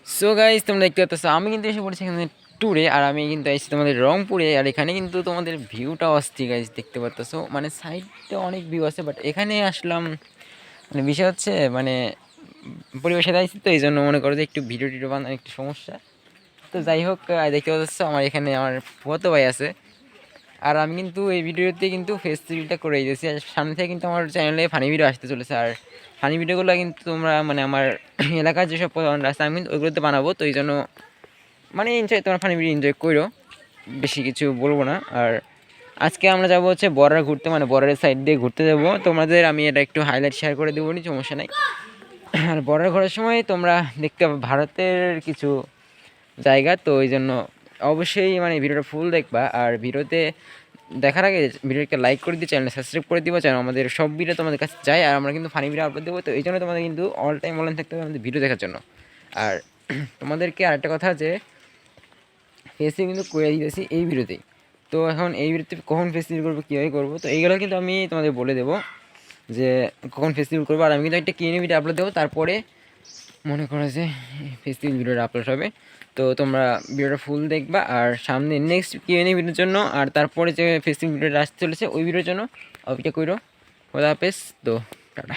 So guys, তোমরা দেখতে পাচ্ছ আমি কিন্তু এসে পড়েছি এখানে ট্যুরে। আর আমি কিন্তু এসেছি তোমাদের রংপুরে। আর এখানে কিন্তু তোমাদের ভিউটা অস্থির গাইস, দেখতে পাচ্ছ। মানে সাইডে অনেক ভিউ আছে, বাট এখানে আসলাম মানে বিষয় হচ্ছে মানে পরিবেশে আইছি, তো এই জন্য মনে করো যে একটু ভিডিও টিডিও বানানোর একটু সমস্যা। তো যাই হোক, দেখতে পাচ্ছ আমার এখানে আমার ফুয়াতো ভাই আছে। আর আমি কিন্তু এই ভিডিওতে কিন্তু ফেস রিভিলটা করে দিয়েছি। আর সামনে থেকে কিন্তু আমার চ্যানেলে ফানি ভিডিও আসতে চলেছে। আর ফানি ভিডিওগুলো কিন্তু তোমরা মানে আমার এলাকার যেসব রাস্তা আমি কিন্তু ওইগুলোতে বানাবো। তো এই জন্য মানে এনজয়, তোমার ফানি ভিডিও এনজয় করো, বেশি কিছু বলবো না। আর আজকে আমরা যাবো হচ্ছে বর্ডার ঘুরতে, মানে বর্ডারের সাইড দিয়ে ঘুরতে যাবো। তোমাদের আমি এটা একটু হাইলাইট শেয়ার করে দেবো, নি সমস্যা নাই। আর বর্ডার ঘোরার সময় তোমরা দেখতে পাবে ভারতের কিছু জায়গা, তো এই জন্য অবশ্যই মানে ভিডিওটা ফুল দেখবা। আর ভিডিওতে দেখার আগে ভিডিওকে লাইক করে দিয়ে চ্যানেল সাবস্ক্রাইব করে দিবা, যেন আমাদের সব ভিডিও তোমাদের কাছে যায়। আর আমরা কিন্তু ফানি ভিডিও আপলোড দেবো, তো এই জন্য তোমাদের কিন্তু অল টাইম অনলাইন থাকতে হবে আমাদের ভিডিও দেখার জন্য। আর তোমাদেরকে আরেকটা কথা, যে ফেসে কিন্তু করে দিতেছি এই ভিডিওতেই। তো এখন এই ভিডিওতে কখন ফেস্টিভ্যাল করবো, কীভাবে করবো, তো এইগুলো কিন্তু আমি তোমাদের বলে দেবো যে কখন ফেস্টিভ্যাল করবো। আর আমি কিন্তু একটা কিনে ভিডিও আপলোড দেবো, তারপরে মনে করো যে ফেস্টিভ্যাল ভিডিওটা আপলোড হবে। তো তোমরা ভিডিওটা ফুল দেখবা। আর সামনে নেক্সট কিউএনএ ভিডিওর জন্য, আর তারপরে যে ফেস্টিভ্যাল ভিডিওটা আসতে চলেছে ওই ভিডিওর জন্য অপেক্ষা করো। খোদা হাফেজ। তো টাটা।